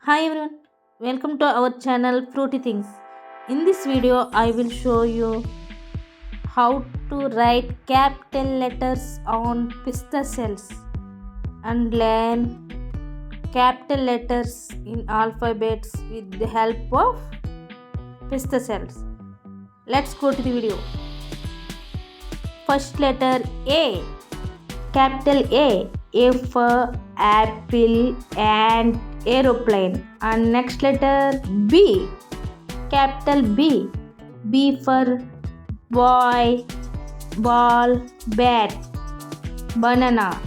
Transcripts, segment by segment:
Hi everyone, welcome to our channel Fruity Things. In this video, I will show you how to write capital letters on Pista Shells and learn capital letters in alphabets with the help of Pista Shells. Let's go to the video. First letter A, capital A for apple and aeroplane. And next letter B, capital B, B for boy, ball, bat, banana.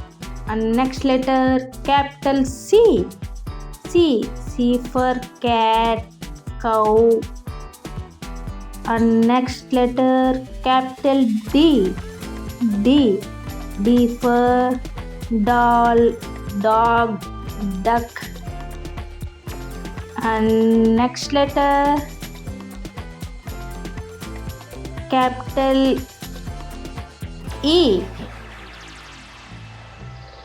And next letter capital C, C for cat, cow. And next letter capital D, D, D for doll, dog, duck. And next letter capital E.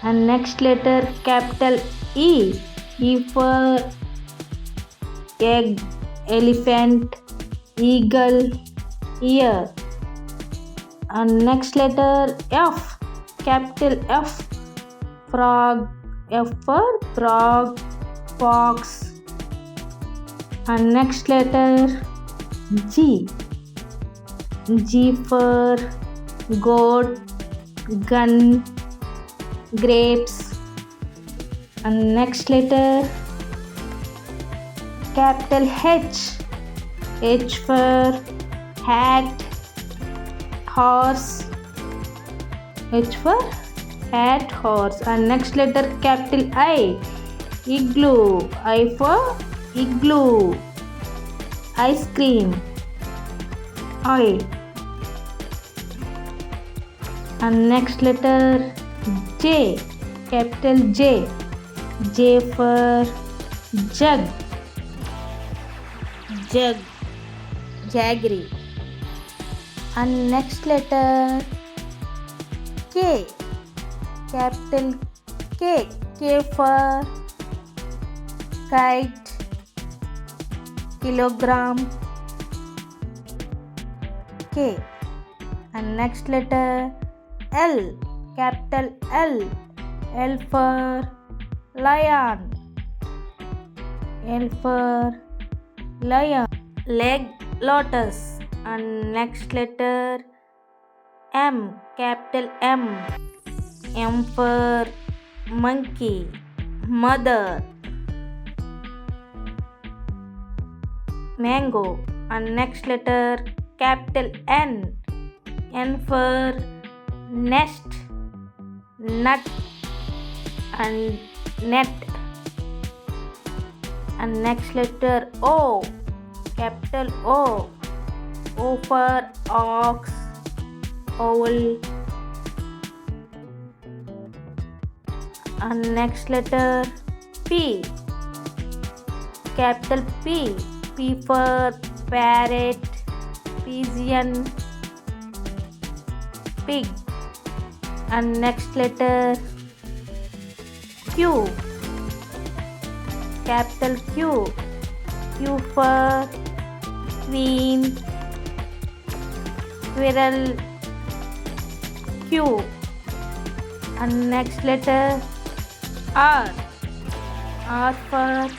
And next letter capital E. E for egg, elephant, eagle, ear. And next letter F, capital F, frog, F for frog, fox. And next letter G, G for goat, gun, grapes. And next letter capital H, H for hat, horse, H for hat, horse. And next letter capital I, igloo, I for igloo, ice cream, I. And next letter J, capital J, J for jug, jug, jaggery. And next letter K, capital K, K for kite, kilogram, K. And next letter L, capital L, L for lion, L for lion, leg, lotus. And next letter M, capital M, M for monkey, mother, mango. And next letter capital N, N for nest, nut, and net. And next letter O, capital O, O for ox, owl. And next letter P, capital P, P for parrot, pigeon, pig. And next letter Q, capital Q, Q for queen, squirrel, Q. And next letter R, R for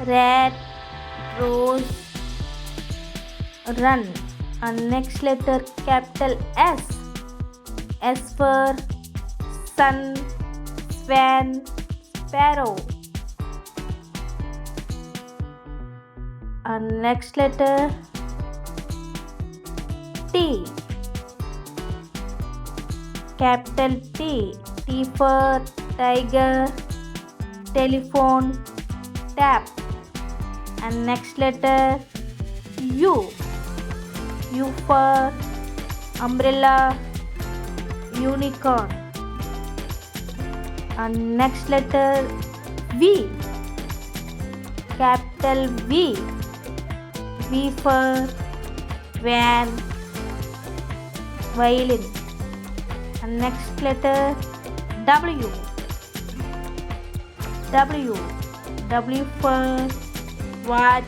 rat, rose, run. And next letter capital S, S for sun, swan, sparrow. And next letter T, capital T, T for tiger, telephone, tap. And next letter U, U for umbrella, unicorn. And next letter V, capital V, V for van, violin. And next letter W, W, W for watch,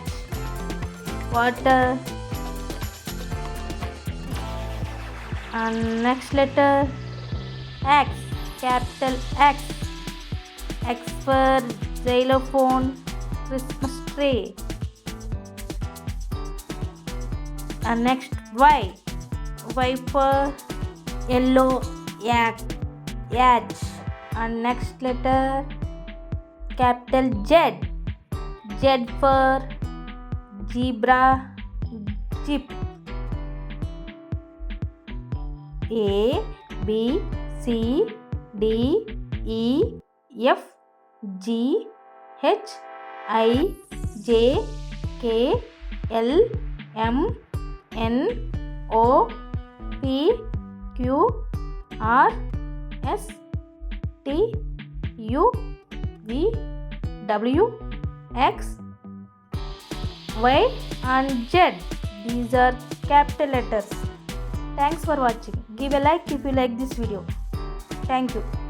water. And next letter X, capital X. X for xylophone, Christmas tree. And next Y. Y for yellow yak, yacht. And next letter capital Z. Z for zebra, jeep. A B C D E F G H I J K L M N O P Q R S T U V W X Y and Z. These are capital letters. Thanks for watching. Give a like if you like this video. Thank you.